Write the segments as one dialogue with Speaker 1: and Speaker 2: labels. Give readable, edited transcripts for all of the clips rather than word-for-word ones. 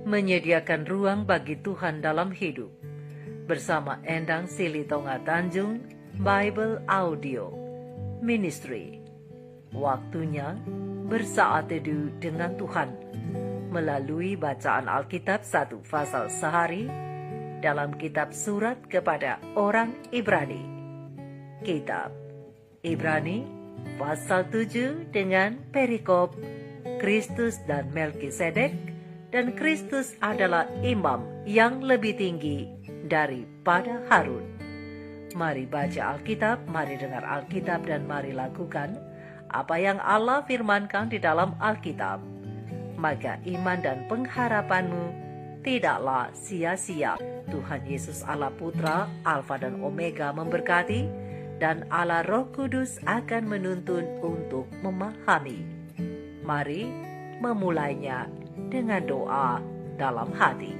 Speaker 1: menyediakan ruang bagi Tuhan dalam hidup. Bersama Endang Silitonga Tanjung, Bible Audio Ministry. Waktunya bersaat teduh dengan Tuhan melalui bacaan Alkitab 1 pasal sehari dalam kitab surat kepada orang Ibrani. Kitab Ibrani pasal 7 dengan perikop Kristus dan Melkisedek, dan Kristus adalah imam yang lebih tinggi daripada Harun. Mari baca Alkitab, mari dengar Alkitab, dan mari lakukan apa yang Allah firmankan di dalam Alkitab. Maka iman dan pengharapanmu tidaklah sia-sia. Tuhan Yesus Allah Putra, Alfa dan Omega memberkati, dan Allah Roh Kudus akan menuntun untuk memahami. Mari memulainya dengan doa dalam hati.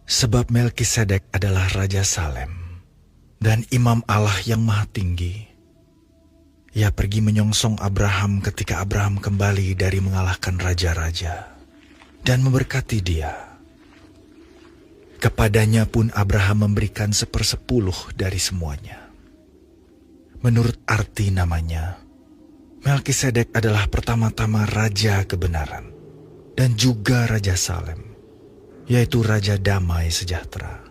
Speaker 2: Sebab Melkisedek adalah Raja Salem dan Imam Allah yang Maha Tinggi. Ia pergi menyongsong Abraham ketika Abraham kembali dari mengalahkan raja-raja dan memberkati dia. Kepadanya pun Abraham memberikan 1/10 dari semuanya. Menurut arti namanya, Melkisedek adalah pertama-tama Raja Kebenaran dan juga Raja Salem, yaitu Raja Damai Sejahtera.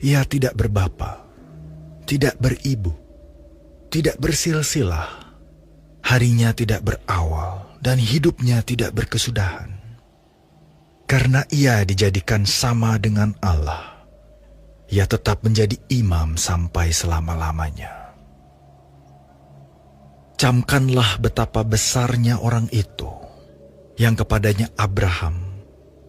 Speaker 2: Ia tidak berbapa, tidak beribu, tidak bersilsilah, harinya tidak berawal, dan hidupnya tidak berkesudahan. Karena ia dijadikan sama dengan Allah, ia tetap menjadi imam sampai selama-lamanya. Camkanlah betapa besarnya orang itu, yang kepadanya Abraham,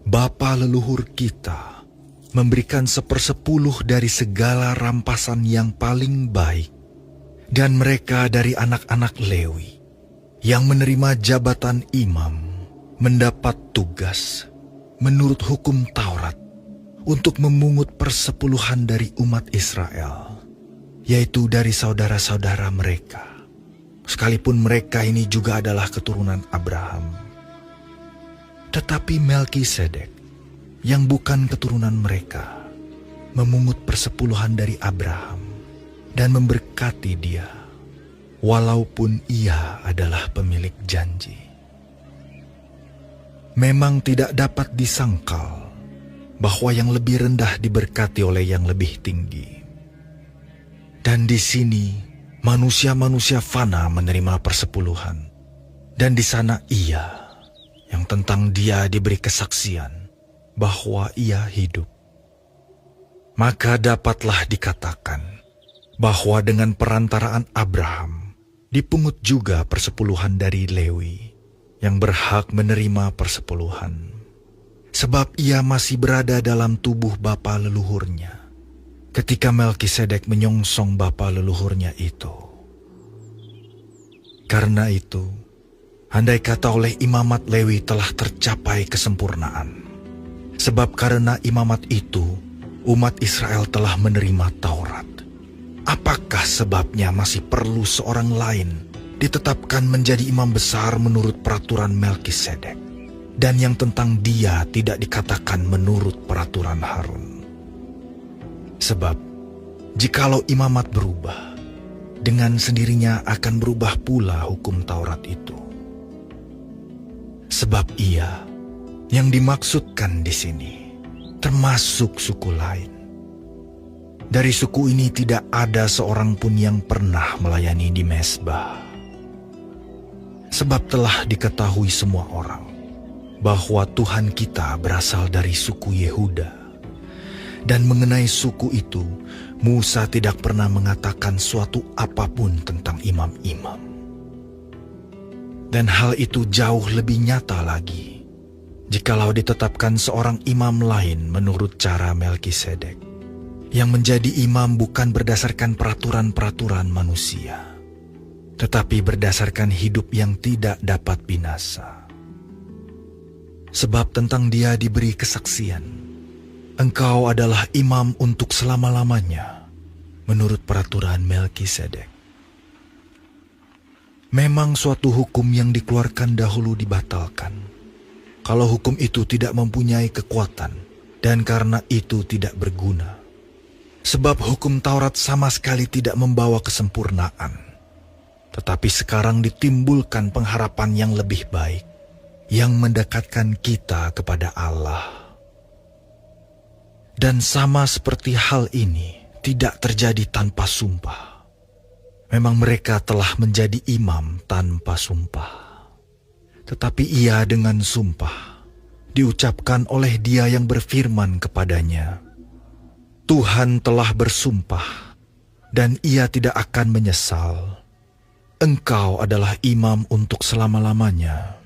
Speaker 2: bapa leluhur kita, memberikan 1/10 dari segala rampasan yang paling baik, dan mereka dari anak-anak Lewi, yang menerima jabatan imam, mendapat tugas, menurut hukum Taurat, untuk memungut persepuluhan dari umat Israel, yaitu dari saudara-saudara mereka, sekalipun mereka ini juga adalah keturunan Abraham. Tetapi Melkisedek, yang bukan keturunan mereka, memungut persepuluhan dari Abraham dan memberkati dia, walaupun ia adalah pemilik janji. Memang tidak dapat disangkal bahwa yang lebih rendah diberkati oleh yang lebih tinggi. Dan di sini manusia-manusia fana menerima persepuluhan, dan di sana ia yang tentang dia diberi kesaksian bahwa ia hidup. Maka dapatlah dikatakan bahwa dengan perantaraan Abraham dipungut juga persepuluhan dari Lewi yang berhak menerima persepuluhan. Sebab ia masih berada dalam tubuh bapa leluhurnya ketika Melkisedek menyongsong bapa leluhurnya itu. Karena itu, andai kata oleh imamat Lewi telah tercapai kesempurnaan, sebab karena imamat itu umat Israel telah menerima Taurat, apakah sebabnya masih perlu seorang lain ditetapkan menjadi imam besar menurut peraturan Melkisedek, dan yang tentang dia tidak dikatakan menurut peraturan Harun? Sebab jikalau imamat berubah, dengan sendirinya akan berubah pula hukum Taurat itu. Sebab ia yang dimaksudkan di sini termasuk suku lain. Dari suku ini tidak ada seorang pun yang pernah melayani di mezbah. Sebab telah diketahui semua orang bahwa Tuhan kita berasal dari suku Yehuda. Dan mengenai suku itu, Musa tidak pernah mengatakan suatu apapun tentang imam-imam. Dan hal itu jauh lebih nyata lagi jikalau ditetapkan seorang imam lain menurut cara Melkisedek, yang menjadi imam bukan berdasarkan peraturan-peraturan manusia, tetapi berdasarkan hidup yang tidak dapat binasa. Sebab tentang dia diberi kesaksian, engkau adalah imam untuk selama-lamanya, menurut peraturan Melkisedek. Memang suatu hukum yang dikeluarkan dahulu dibatalkan, kalau hukum itu tidak mempunyai kekuatan, dan karena itu tidak berguna. Sebab hukum Taurat sama sekali tidak membawa kesempurnaan. Tetapi sekarang ditimbulkan pengharapan yang lebih baik, yang mendekatkan kita kepada Allah. Dan sama seperti hal ini tidak terjadi tanpa sumpah. Memang mereka telah menjadi imam tanpa sumpah. Tetapi ia dengan sumpah diucapkan oleh Dia yang berfirman kepadanya, Tuhan telah bersumpah, dan ia tidak akan menyesal. Engkau adalah imam untuk selama-lamanya.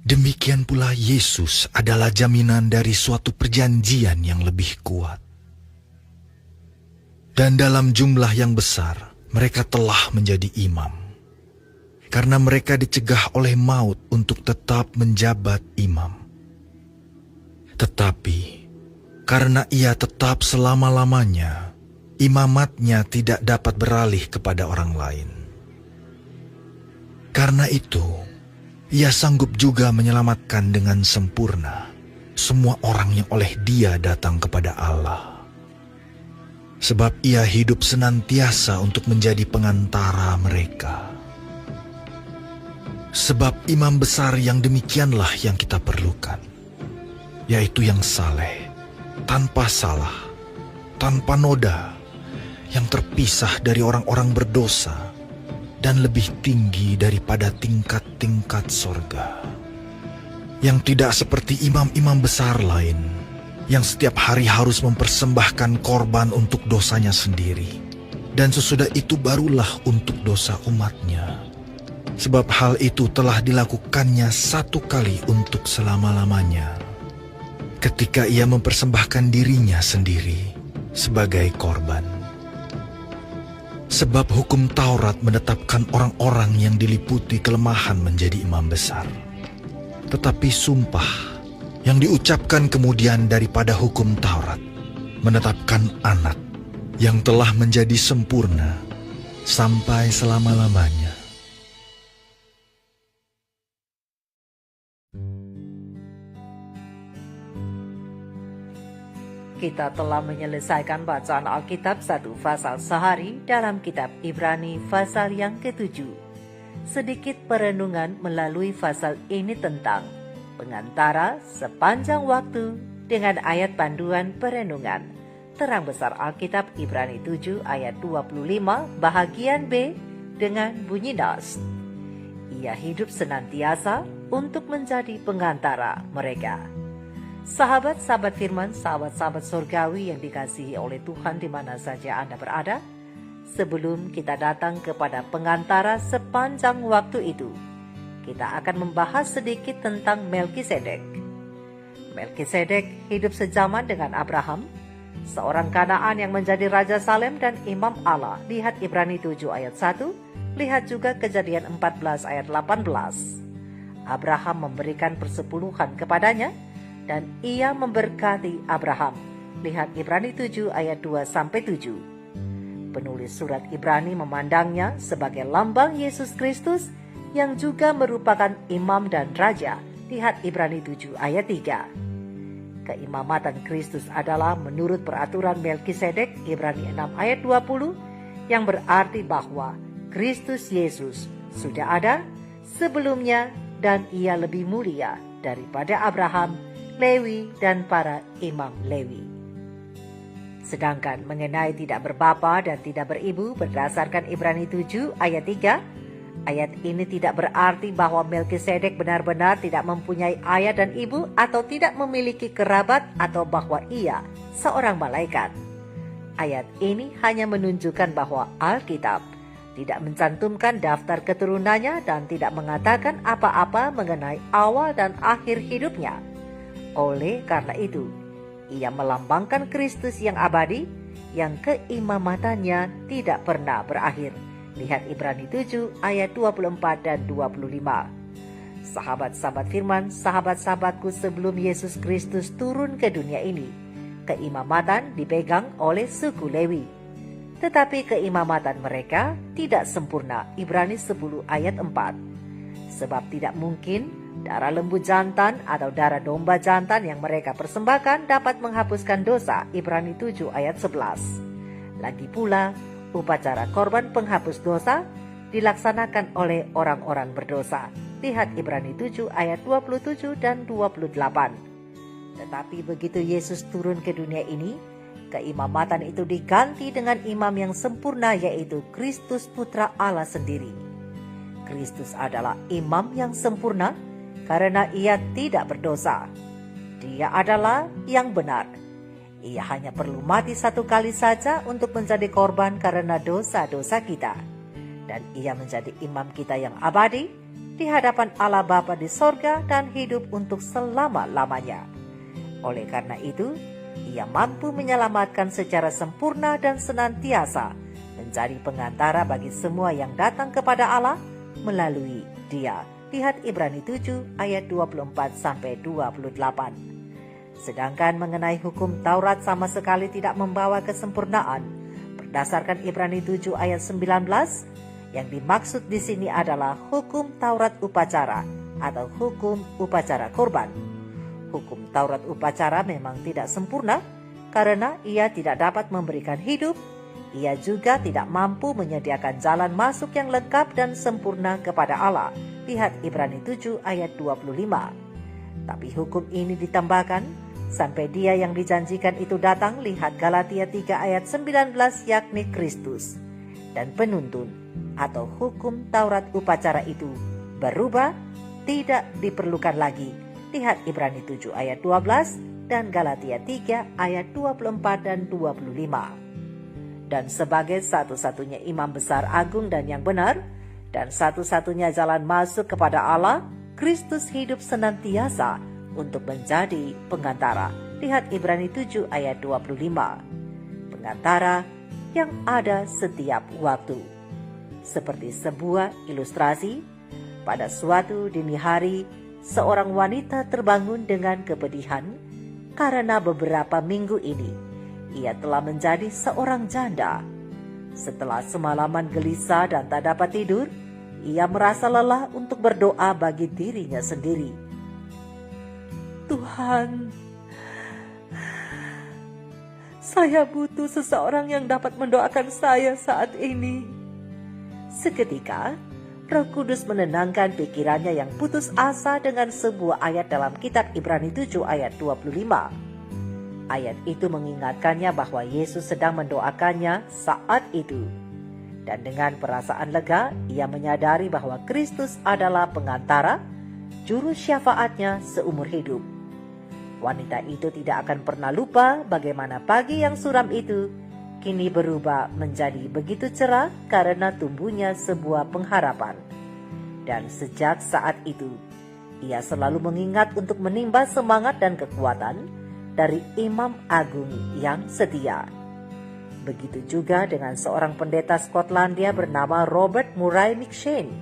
Speaker 2: Demikian pula Yesus adalah jaminan dari suatu perjanjian yang lebih kuat. Dan dalam jumlah yang besar, mereka telah menjadi imam. Karena mereka dicegah oleh maut untuk tetap menjabat imam. Tetapi, karena ia tetap selama-lamanya, imamatnya tidak dapat beralih kepada orang lain. Karena itu, ia sanggup juga menyelamatkan dengan sempurna semua orang yang oleh Dia datang kepada Allah. Sebab ia hidup senantiasa untuk menjadi pengantara mereka. Sebab imam besar yang demikianlah yang kita perlukan, yaitu yang saleh, tanpa salah, tanpa noda, yang terpisah dari orang-orang berdosa, dan lebih tinggi daripada tingkat-tingkat sorga. Yang tidak seperti imam-imam besar lain, yang setiap hari harus mempersembahkan korban untuk dosanya sendiri, dan sesudah itu barulah untuk dosa umatnya. Sebab hal itu telah dilakukannya satu kali untuk selama-lamanya, ketika ia mempersembahkan dirinya sendiri sebagai korban. Sebab hukum Taurat menetapkan orang-orang yang diliputi kelemahan menjadi imam besar. Tetapi sumpah yang diucapkan kemudian daripada hukum Taurat menetapkan anak yang telah menjadi sempurna sampai selama-lamanya.
Speaker 1: Kita telah menyelesaikan bacaan Alkitab 1 pasal sehari dalam kitab Ibrani pasal yang ke-7. Sedikit perenungan melalui pasal ini tentang pengantara sepanjang waktu dengan ayat panduan perenungan. Terang besar Alkitab Ibrani 7 ayat 25 bahagian B dengan bunyi nas. Ia hidup senantiasa untuk menjadi pengantara mereka. Sahabat-sahabat firman, sahabat-sahabat surgawi yang dikasihi oleh Tuhan di mana saja Anda berada, sebelum kita datang kepada pengantara sepanjang waktu itu, kita akan membahas sedikit tentang Melkisedek. Melkisedek hidup sezaman dengan Abraham, seorang Kanaan yang menjadi Raja Salem dan Imam Allah. Lihat Ibrani 7 ayat 1, lihat juga Kejadian 14 ayat 18. Abraham memberikan persepuluhan kepadanya, dan ia memberkati Abraham. Lihat Ibrani 7 ayat 2-7. Penulis surat Ibrani memandangnya sebagai lambang Yesus Kristus yang juga merupakan imam dan raja. Lihat Ibrani 7 ayat 3. Keimamatan Kristus adalah menurut peraturan Melkisedek, Ibrani 6 ayat 20, yang berarti bahwa Kristus Yesus sudah ada sebelumnya dan ia lebih mulia daripada Abraham, Lewi, dan para imam Lewi. Sedangkan mengenai tidak berbapa dan tidak beribu berdasarkan Ibrani 7 ayat 3, ayat ini tidak berarti bahwa Melkisedek benar-benar tidak mempunyai ayah dan ibu atau tidak memiliki kerabat atau bahwa ia seorang malaikat. Ayat ini hanya menunjukkan bahwa Alkitab tidak mencantumkan daftar keturunannya dan tidak mengatakan apa-apa mengenai awal dan akhir hidupnya. Oleh karena itu, ia melambangkan Kristus yang abadi, yang keimamatannya tidak pernah berakhir. Lihat Ibrani 7 ayat 24 dan 25. Sahabat-sahabat firman, sahabat-sahabatku, sebelum Yesus Kristus turun ke dunia ini, keimamatan dipegang oleh suku Lewi. tetapi keimamatan mereka tidak sempurna. Ibrani 10 ayat 4. Sebab tidak mungkin darah lembu jantan atau darah domba jantan yang mereka persembahkan dapat menghapuskan dosa. Ibrani 7 ayat 11. Lagi pula, upacara korban penghapus dosa dilaksanakan oleh orang-orang berdosa. Lihat Ibrani 7 ayat 27 dan 28. Tetapi begitu Yesus turun ke dunia ini, keimamatan itu diganti dengan imam yang sempurna, yaitu Kristus Putra Allah sendiri. Kristus adalah imam yang sempurna karena ia tidak berdosa. Dia adalah yang benar. Ia hanya perlu mati satu kali saja untuk menjadi korban karena dosa-dosa kita. Dan ia menjadi imam kita yang abadi di hadapan Allah Bapa di sorga dan hidup untuk selama-lamanya. Oleh karena itu, ia mampu menyelamatkan secara sempurna dan senantiasa menjadi pengantara bagi semua yang datang kepada Allah melalui Dia. Lihat Ibrani 7 ayat 24-28. Sedangkan mengenai hukum Taurat sama sekali tidak membawa kesempurnaan. Berdasarkan Ibrani 7 ayat 19, yang dimaksud di sini adalah hukum Taurat upacara atau hukum upacara korban. Hukum Taurat upacara memang tidak sempurna karena ia tidak dapat memberikan hidup. Ia juga tidak mampu menyediakan jalan masuk yang lengkap dan sempurna kepada Allah. Lihat Ibrani 7 ayat 25. Tapi hukum ini ditambahkan sampai Dia yang dijanjikan itu datang. Lihat Galatia 3 ayat 19, yakni Kristus. Dan penuntun atau hukum Taurat upacara itu berubah, tidak diperlukan lagi. Lihat Ibrani 7 ayat 12 dan Galatia 3 ayat 24 dan 25. Dan sebagai satu-satunya imam besar agung dan yang benar, dan satu-satunya jalan masuk kepada Allah, Kristus hidup senantiasa untuk menjadi pengantara. Lihat Ibrani 7 ayat 25. Pengantara yang ada setiap waktu. Seperti sebuah ilustrasi, pada suatu dini hari, seorang wanita terbangun dengan kepedihan karena beberapa minggu ini ia telah menjadi seorang janda. Setelah semalaman gelisah dan tak dapat tidur, ia merasa lelah untuk berdoa bagi dirinya sendiri. Tuhan, saya butuh seseorang yang dapat mendoakan saya saat ini. Seketika, Roh Kudus menenangkan pikirannya yang putus asa dengan sebuah ayat dalam kitab Ibrani 7 ayat 25. Ayat itu mengingatkannya bahwa Yesus sedang mendoakannya saat itu. Dan dengan perasaan lega, ia menyadari bahwa Kristus adalah pengantara, juru syafaatnya seumur hidup. Wanita itu tidak akan pernah lupa bagaimana pagi yang suram itu kini berubah menjadi begitu cerah karena tumbuhnya sebuah pengharapan. Dan sejak saat itu, ia selalu mengingat untuk menimba semangat dan kekuatan dari Imam Agung yang setia. Begitu juga dengan seorang pendeta Skotlandia bernama Robert Murray McCheyne,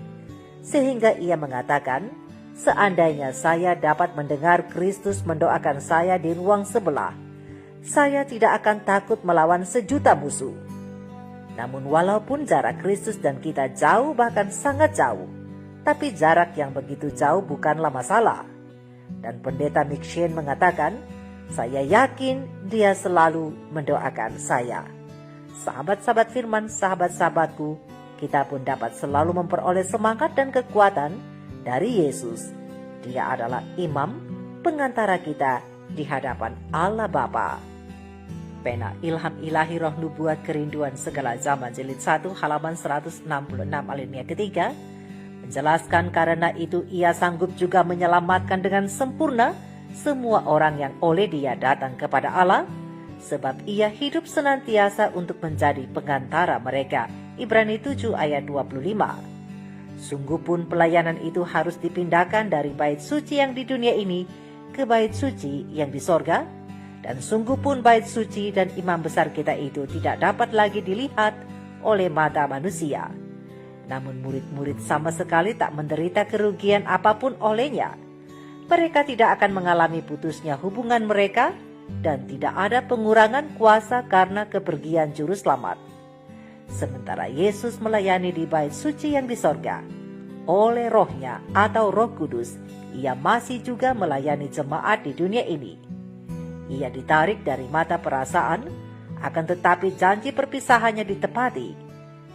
Speaker 1: sehingga ia mengatakan, seandainya saya dapat mendengar Kristus mendoakan saya di ruang sebelah, saya tidak akan takut melawan sejuta musuh. Namun walaupun jarak Kristus dan kita jauh, bahkan sangat jauh, tapi jarak yang begitu jauh bukanlah masalah. Dan pendeta McCheyne mengatakan, saya yakin Dia selalu mendoakan saya. Sahabat-sahabat firman, sahabat-sahabatku, kita pun dapat selalu memperoleh semangat dan kekuatan dari Yesus. Dia adalah imam pengantara kita di hadapan Allah Bapa. Pena Ilham Ilahi Roh Nubuat Kerinduan Segala Zaman jilid 1 halaman 166 alinea ketiga menjelaskan, karena itu ia sanggup juga menyelamatkan dengan sempurna semua orang yang oleh Dia datang kepada Allah, sebab ia hidup senantiasa untuk menjadi pengantara mereka. Ibrani 7 ayat 25. Sungguh pun pelayanan itu harus dipindahkan dari bait suci yang di dunia ini ke bait suci yang di sorga, dan sungguh pun bait suci dan imam besar kita itu tidak dapat lagi dilihat oleh mata manusia. Namun murid-murid sama sekali tak menderita kerugian apapun olehnya. Mereka tidak akan mengalami putusnya hubungan mereka, dan tidak ada pengurangan kuasa karena kepergian juru selamat. sementara Yesus melayani di bait suci yang di sorga. Oleh rohnya atau Roh Kudus, ia masih juga melayani jemaat di dunia ini. Ia ditarik dari mata perasaan, akan tetapi janji perpisahannya ditepati,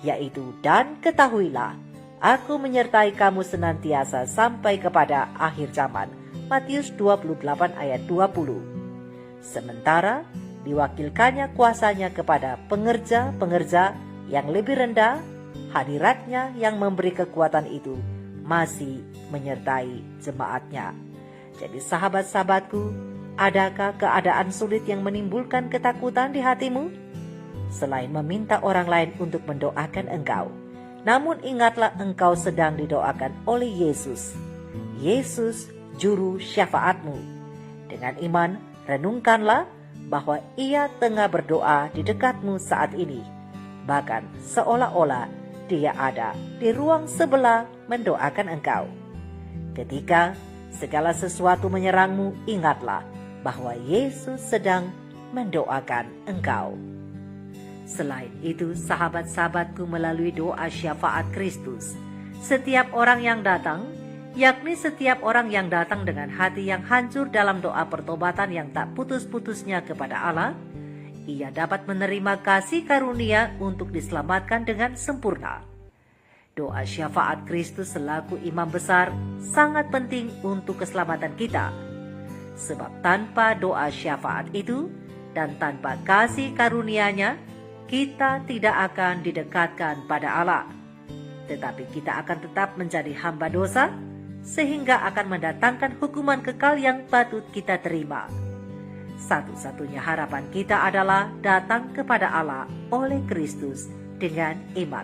Speaker 1: yaitu dan ketahuilah, aku menyertai kamu senantiasa sampai kepada akhir zaman. Matius 28 ayat 20. Sementara diwakilkannya kuasanya kepada pengerja-pengerja yang lebih rendah, hadiratnya yang memberi kekuatan itu masih menyertai jemaatnya. Jadi sahabat-sahabatku, adakah keadaan sulit yang menimbulkan ketakutan di hatimu? Selain meminta orang lain untuk mendoakan engkau, namun ingatlah engkau sedang didoakan oleh Yesus. Yesus juru syafaatmu. Dengan iman, renungkanlah bahwa ia tengah berdoa di dekatmu saat ini. Bahkan seolah-olah dia ada di ruang sebelah mendoakan engkau. Ketika segala sesuatu menyerangmu, ingatlah bahwa Yesus sedang mendoakan engkau. Selain itu, sahabat-sahabatku, melalui doa syafaat Kristus, setiap orang yang datang, yakni setiap orang yang datang dengan hati yang hancur dalam doa pertobatan yang tak putus-putusnya kepada Allah, ia dapat menerima kasih karunia untuk diselamatkan dengan sempurna. Doa syafaat Kristus selaku imam besar sangat penting untuk keselamatan kita. Sebab tanpa doa syafaat itu dan tanpa kasih karunia-Nya, kita tidak akan didekatkan pada Allah. Tetapi kita akan tetap menjadi hamba dosa, sehingga akan mendatangkan hukuman kekal yang patut kita terima. Satu-satunya harapan kita adalah datang kepada Allah oleh Kristus dengan iman.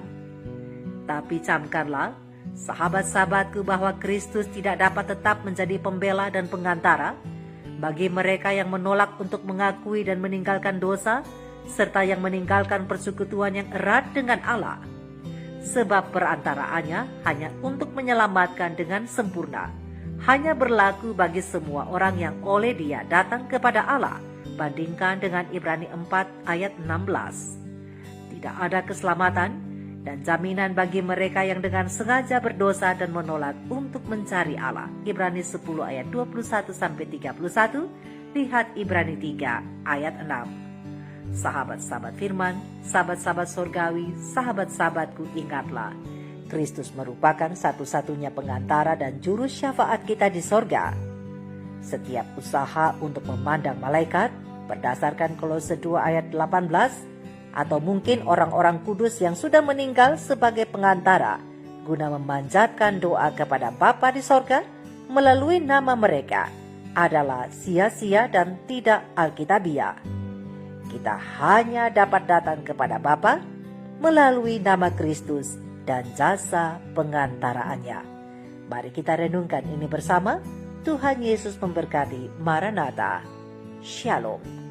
Speaker 1: Tapi camkanlah, sahabat-sahabatku, bahwa Kristus tidak dapat tetap menjadi pembela dan pengantara bagi mereka yang menolak untuk mengakui dan meninggalkan dosa, serta yang meninggalkan persekutuan yang erat dengan Allah. Sebab perantaraannya hanya untuk menyelamatkan dengan sempurna, hanya berlaku bagi semua orang yang oleh Dia datang kepada Allah. Bandingkan dengan Ibrani 4 ayat 16. Tidak ada keselamatan dan jaminan bagi mereka yang dengan sengaja berdosa dan menolak untuk mencari Allah. Ibrani 10 ayat 21-31, lihat Ibrani 3 ayat 6. Sahabat-sahabat firman, sahabat-sahabat surgawi, sahabat-sahabatku, ingatlah, Kristus merupakan satu-satunya pengantara dan juru syafaat kita di sorga. Setiap usaha untuk memandang malaikat berdasarkan Kolose 2 ayat 18, atau mungkin orang-orang kudus yang sudah meninggal sebagai pengantara guna memanjatkan doa kepada Bapa di sorga melalui nama mereka, adalah sia-sia dan tidak alkitabiah. Kita hanya dapat datang kepada Bapa melalui nama Kristus dan jasa pengantaraannya. Mari kita renungkan ini bersama. Tuhan Yesus memberkati. Maranatha. Shalom.